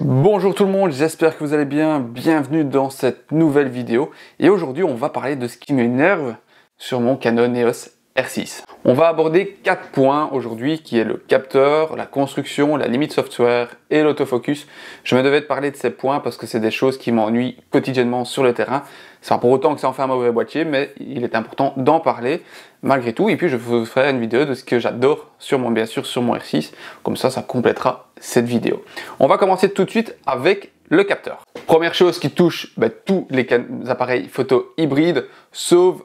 Bonjour tout le monde, j'espère que vous allez bien, bienvenue dans cette nouvelle vidéo. Et aujourd'hui on va parler de ce qui m'énerve sur mon Canon EOS R6. On va aborder 4 points aujourd'hui qui est le capteur, la construction, la limite software et l'autofocus. Je me devais de parler de ces points parce que c'est des choses qui m'ennuient quotidiennement sur le terrain. C'est pas pour autant que ça en fait un mauvais boîtier, mais il est important d'en parler malgré tout. Et puis je vous ferai une vidéo de ce que j'adore bien sûr sur mon R6. Comme ça complétera cette vidéo. On va commencer tout de suite avec le capteur. Première chose qui touche tous les appareils photo hybrides, sauf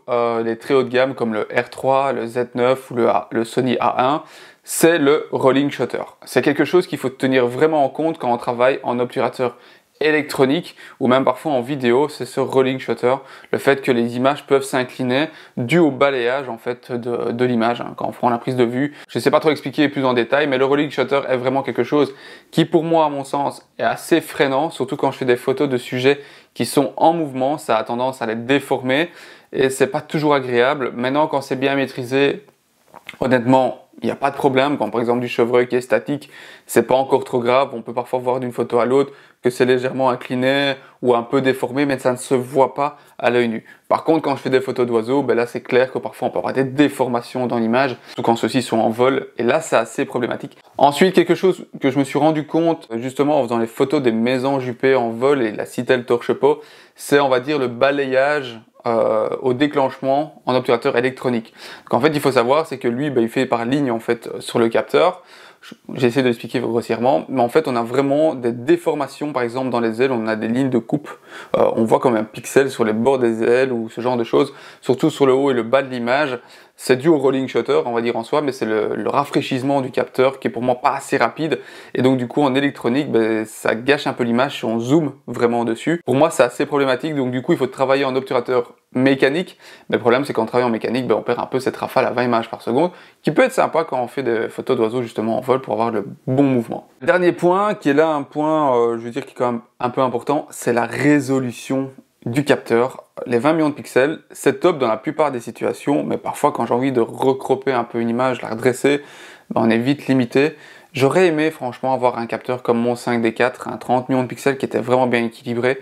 les très haut de gamme comme le R3, le Z9 ou le Sony A1, c'est le rolling shutter. C'est quelque chose qu'il faut tenir vraiment en compte quand on travaille en obturateur électronique ou même parfois en vidéo, c'est ce rolling shutter, le fait que les images peuvent s'incliner dû au balayage en fait de l'image quand on prend la prise de vue. Je ne sais pas trop expliquer plus en détail, mais le rolling shutter est vraiment quelque chose qui pour moi à mon sens est assez freinant, surtout quand je fais des photos de sujets qui sont en mouvement, ça a tendance à les déformer et c'est pas toujours agréable. Maintenant quand c'est bien maîtrisé, honnêtement, il n'y a pas de problème. Quand par exemple du chevreuil qui est statique, c'est pas encore trop grave. On peut parfois voir d'une photo à l'autre que c'est légèrement incliné ou un peu déformé, mais ça ne se voit pas à l'œil nu. Par contre, quand je fais des photos d'oiseaux, là c'est clair que parfois on peut avoir des déformations dans l'image, surtout quand ceux-ci sont en vol, et là c'est assez problématique. Ensuite, quelque chose que je me suis rendu compte justement en faisant les photos des mésanges huppés en vol et la Citel torche-peau, c'est on va dire le balayage au déclenchement en obturateur électronique. Donc en fait, il faut savoir, c'est que lui, il fait par ligne en fait sur le capteur. J'essaie de l'expliquer grossièrement, mais en fait, on a vraiment des déformations, par exemple dans les ailes, on a des lignes de coupe. On voit comme un pixel sur les bords des ailes ou ce genre de choses, surtout sur le haut et le bas de l'image. C'est dû au rolling shutter, on va dire en soi, mais c'est le rafraîchissement du capteur qui est pour moi pas assez rapide. Et donc du coup en électronique, ça gâche un peu l'image si on zoome vraiment dessus. Pour moi c'est assez problématique, donc du coup il faut travailler en obturateur mécanique. Mais le problème c'est qu'en travaillant en mécanique, on perd un peu cette rafale à 20 images par seconde, qui peut être sympa quand on fait des photos d'oiseaux justement en vol pour avoir le bon mouvement. Dernier point, qui est là un point, je veux dire qui est quand même un peu important, c'est la résolution du capteur. Les 20 millions de pixels, c'est top dans la plupart des situations, mais parfois quand j'ai envie de recropper un peu une image, la redresser, on est vite limité. J'aurais aimé franchement avoir un capteur comme mon 5D4, un 30 millions de pixels qui était vraiment bien équilibré.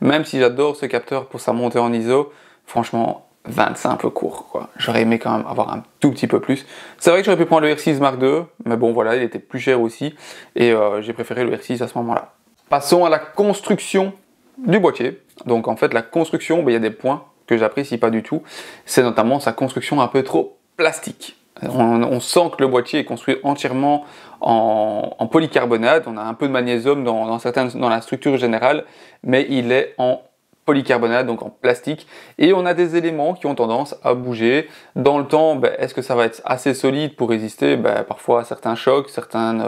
Même si j'adore ce capteur pour sa montée en ISO, franchement 20 c'est un peu court quoi. J'aurais aimé quand même avoir un tout petit peu plus. C'est vrai que j'aurais pu prendre le R6 Mark II, mais bon voilà, il était plus cher aussi, et j'ai préféré le R6 à ce moment-là. Passons à la construction du boîtier. Donc en fait la construction, il y a des points que j'apprécie pas du tout. C'est notamment sa construction un peu trop plastique. On sent que le boîtier est construit entièrement en polycarbonate. On a un peu de magnésium dans la structure générale, mais il est en polycarbonate, donc en plastique. Et on a des éléments qui ont tendance à bouger. Dans le temps, est-ce que ça va être assez solide pour résister parfois à certains chocs, certaines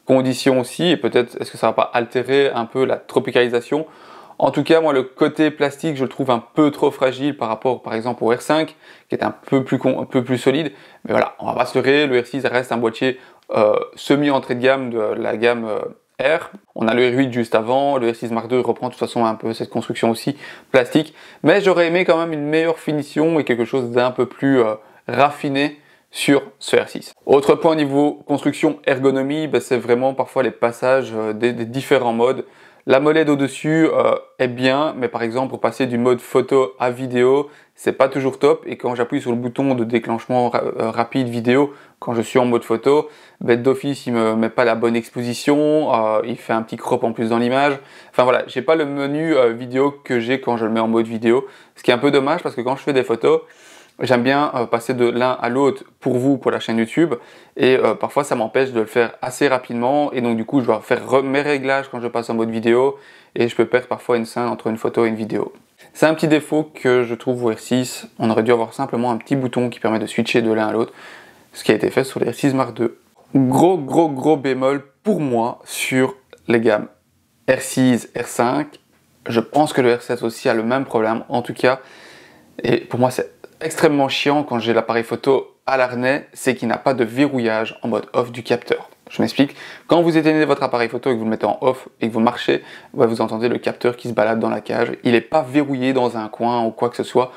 conditions aussi, et peut-être est-ce que ça va pas altérer un peu la tropicalisation. En tout cas, moi, le côté plastique, je le trouve un peu trop fragile par rapport, par exemple, au R5, qui est un peu plus solide. Mais voilà, on va pas se leurrer, le R6 reste un boîtier semi-entrée de gamme de la gamme R. On a le R8 juste avant, le R6 Mark II reprend de toute façon un peu cette construction aussi plastique. Mais j'aurais aimé quand même une meilleure finition et quelque chose d'un peu plus raffiné sur ce R6. Autre point au niveau construction ergonomie, c'est vraiment parfois les passages des différents modes. La molette au-dessus est bien, mais par exemple pour passer du mode photo à vidéo, c'est pas toujours top. Et quand j'appuie sur le bouton de déclenchement rapide vidéo, quand je suis en mode photo, d'office il me met pas la bonne exposition, il fait un petit crop en plus dans l'image. Enfin voilà, j'ai pas le menu vidéo que j'ai quand je le mets en mode vidéo, ce qui est un peu dommage parce que quand je fais des photos, j'aime bien passer de l'un à l'autre pour vous, pour la chaîne YouTube, et parfois ça m'empêche de le faire assez rapidement, et donc du coup je dois faire mes réglages quand je passe en mode vidéo, et je peux perdre parfois une scène entre une photo et une vidéo. C'est un petit défaut que je trouve au R6, on aurait dû avoir simplement un petit bouton qui permet de switcher de l'un à l'autre, ce qui a été fait sur les R6 Mark II. Gros bémol pour moi sur les gammes R6, R5, je pense que le R7 aussi a le même problème, en tout cas, et pour moi c'est extrêmement chiant quand j'ai l'appareil photo à l'harnais, c'est qu'il n'a pas de verrouillage en mode off du capteur. Je m'explique, quand vous éteignez votre appareil photo et que vous le mettez en off et que vous marchez, vous entendez le capteur qui se balade dans la cage, il n'est pas verrouillé dans un coin ou quoi que ce soit.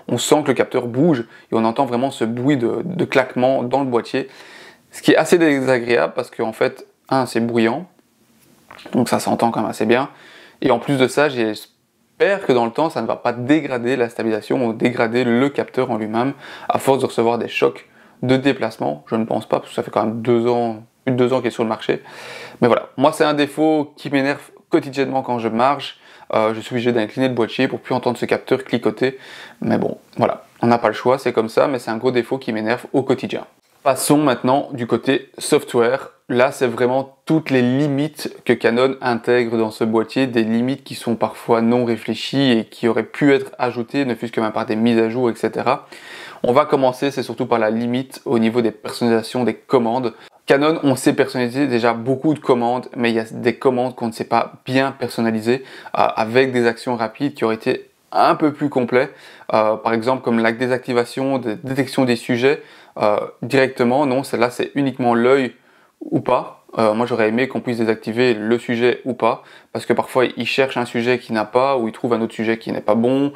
on sent que le capteur bouge et on entend vraiment ce bruit de claquement dans le boîtier. Ce qui est assez désagréable parce qu'en fait, c'est bruyant, donc ça s'entend quand même assez bien. Et en plus de ça, j'espère que dans le temps, ça ne va pas dégrader la stabilisation ou dégrader le capteur en lui-même à force de recevoir des chocs de déplacement. Je ne pense pas, parce que ça fait quand même 2 ans, plus de 2 ans qu'il est sur le marché. Mais voilà, moi c'est un défaut qui m'énerve quotidiennement quand je marche. Je suis obligé d'incliner le boîtier pour plus entendre ce capteur cliquoter. Mais bon, voilà, on n'a pas le choix, c'est comme ça, mais c'est un gros défaut qui m'énerve au quotidien. Passons maintenant du côté software. Là, c'est vraiment toutes les limites que Canon intègre dans ce boîtier, des limites qui sont parfois non réfléchies et qui auraient pu être ajoutées, ne fût-ce que même par des mises à jour, etc. On va commencer, c'est surtout par la limite au niveau des personnalisations des commandes. Canon, on sait personnaliser déjà beaucoup de commandes, mais il y a des commandes qu'on ne sait pas bien personnaliser, avec des actions rapides qui auraient été un peu plus complets. Par exemple, comme la désactivation, de détection des sujets, directement, non, celle-là c'est uniquement l'œil ou pas. Moi j'aurais aimé qu'on puisse désactiver le sujet ou pas, parce que parfois il cherche un sujet qui n'a pas, ou il trouve un autre sujet qui n'est pas bon.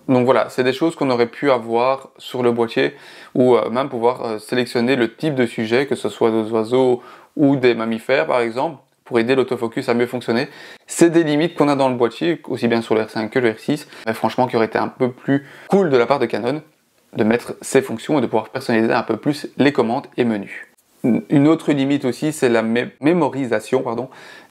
Donc voilà, c'est des choses qu'on aurait pu avoir sur le boîtier, ou même pouvoir sélectionner le type de sujet, que ce soit des oiseaux ou des mammifères par exemple, pour aider l'autofocus à mieux fonctionner. C'est des limites qu'on a dans le boîtier, aussi bien sur le R5 que le R6, mais franchement qui aurait été un peu plus cool de la part de Canon, de mettre ces fonctions et de pouvoir personnaliser un peu plus les commandes et menus. Une autre limite aussi, c'est la mémorisation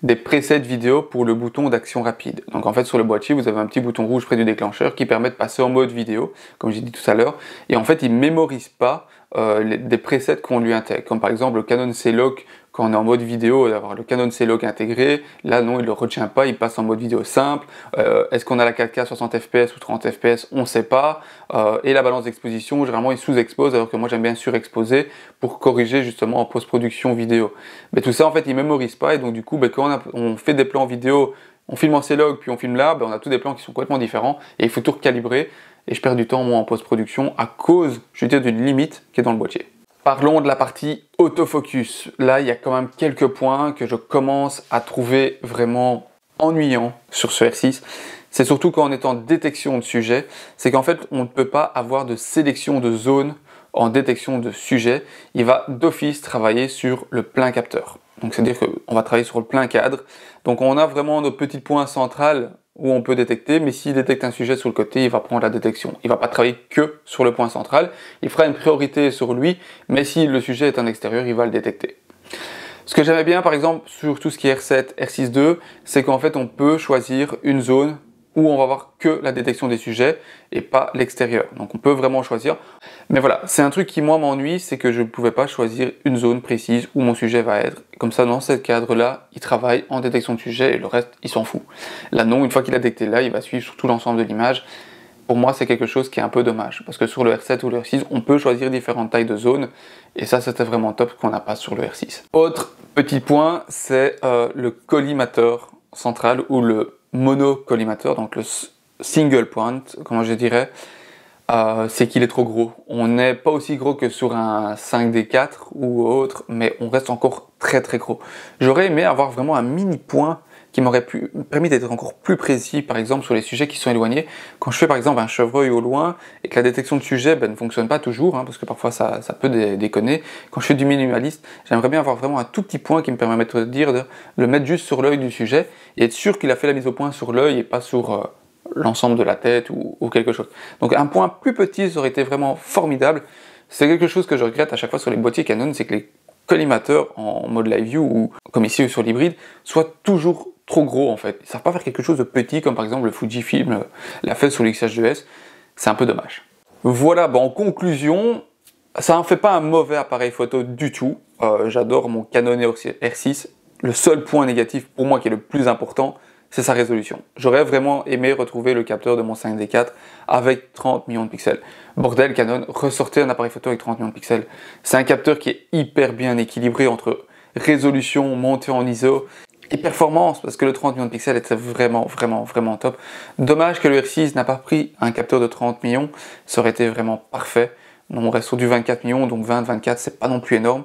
des presets vidéo pour le bouton d'action rapide. Donc en fait sur le boîtier, vous avez un petit bouton rouge près du déclencheur qui permet de passer en mode vidéo, comme j'ai dit tout à l'heure, et en fait il ne mémorise pas des presets qu'on lui intègre, comme par exemple le Canon C-Log. Quand on est en mode vidéo, d'avoir le Canon C-Log intégré, là non, il ne le retient pas, il passe en mode vidéo simple. Est-ce qu'on a la 4K 60 fps ou 30 fps? On ne sait pas. Et la balance d'exposition, généralement il sous-expose, alors que moi j'aime bien surexposer pour corriger justement en post-production vidéo. Mais tout ça en fait il ne mémorise pas, et donc du coup quand on fait des plans vidéo, on filme en C-Log puis on filme là, on a tous des plans qui sont complètement différents, et il faut tout recalibrer, et je perds du temps moi en post-production à cause, je veux dire, d'une limite qui est dans le boîtier. Parlons de la partie autofocus. Là, il y a quand même quelques points que je commence à trouver vraiment ennuyants sur ce R6. C'est surtout quand on est en détection de sujet, c'est qu'en fait, on ne peut pas avoir de sélection de zone en détection de sujet. Il va d'office travailler sur le plein capteur. Donc, c'est-à-dire qu'on va travailler sur le plein cadre. Donc, on a vraiment notre petit point central où on peut détecter, mais s'il détecte un sujet sur le côté, il va prendre la détection. Il ne va pas travailler que sur le point central, il fera une priorité sur lui, mais si le sujet est en extérieur, il va le détecter. Ce que j'aimais bien par exemple sur tout ce qui est R7, R6.2, c'est qu'en fait on peut choisir une zone où on va voir que la détection des sujets et pas l'extérieur. Donc on peut vraiment choisir. Mais voilà, c'est un truc qui moi m'ennuie, c'est que je ne pouvais pas choisir une zone précise où mon sujet va être. Comme ça, dans ce cadre-là, il travaille en détection de sujet et le reste, il s'en fout. Là non, une fois qu'il a détecté là, il va suivre sur tout l'ensemble de l'image. Pour moi, c'est quelque chose qui est un peu dommage, parce que sur le R7 ou le R6, on peut choisir différentes tailles de zones, et ça, c'était vraiment top qu'on n'a pas sur le R6. Autre petit point, c'est le collimateur central ou le monocollimateur, donc le single point, comment je dirais, c'est qu'il est trop gros. On n'est pas aussi gros que sur un 5D4 ou autre, mais on reste encore très très gros. J'aurais aimé avoir vraiment un mini point qui m'aurait permis d'être encore plus précis, par exemple sur les sujets qui sont éloignés. Quand je fais par exemple un chevreuil au loin et que la détection de sujet ne fonctionne pas toujours, parce que parfois ça peut déconner, quand je fais du minimaliste, j'aimerais bien avoir vraiment un tout petit point qui me permettrait de le mettre juste sur l'œil du sujet et être sûr qu'il a fait la mise au point sur l'œil et pas sur l'ensemble de la tête ou quelque chose. Donc un point plus petit, ça aurait été vraiment formidable. C'est quelque chose que je regrette à chaque fois sur les boîtiers Canon, c'est que les collimateurs en mode live view ou comme ici ou sur l'hybride soient toujours trop gros en fait. Ils ne savent pas faire quelque chose de petit comme par exemple le Fujifilm l'a fait sur le X-H2S. C'est un peu dommage. Voilà, en conclusion, ça n'en fait pas un mauvais appareil photo du tout. J'adore mon Canon EOS R6. Le seul point négatif pour moi qui est le plus important, c'est sa résolution. J'aurais vraiment aimé retrouver le capteur de mon 5D4 avec 30 millions de pixels. Bordel, Canon, ressortez un appareil photo avec 30 millions de pixels. C'est un capteur qui est hyper bien équilibré entre résolution, montée en ISO et performance, parce que le 30 millions de pixels était vraiment top. Dommage que le R6 n'a pas pris un capteur de 30 millions, ça aurait été vraiment parfait. On reste sur du 24 millions, donc 20-24, c'est pas non plus énorme.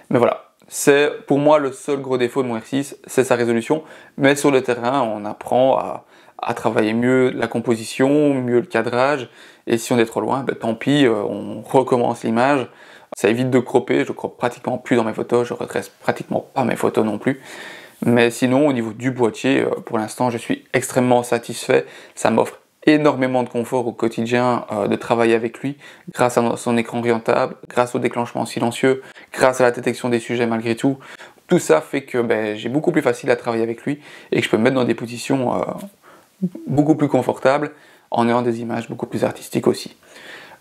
Mais voilà. C'est pour moi le seul gros défaut de mon R6, c'est sa résolution. Mais sur le terrain, on apprend à travailler mieux la composition, mieux le cadrage, et si on est trop loin, ben, tant pis, on recommence l'image. Ça évite de cropper, je croppe pratiquement plus dans mes photos, je redresse pratiquement pas mes photos non plus. Mais sinon, au niveau du boîtier, pour l'instant, je suis extrêmement satisfait. Ça m'offre énormément de confort au quotidien de travailler avec lui, grâce à son écran orientable, grâce au déclenchement silencieux, grâce à la détection des sujets malgré tout. Tout ça fait que j'ai beaucoup plus facile à travailler avec lui et que je peux me mettre dans des positions beaucoup plus confortables en ayant des images beaucoup plus artistiques aussi.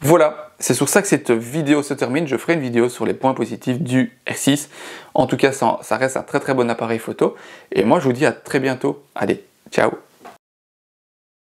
Voilà, c'est sur ça que cette vidéo se termine. Je ferai une vidéo sur les points positifs du R6. En tout cas, ça reste un très très bon appareil photo. Et moi, je vous dis à très bientôt. Allez, ciao!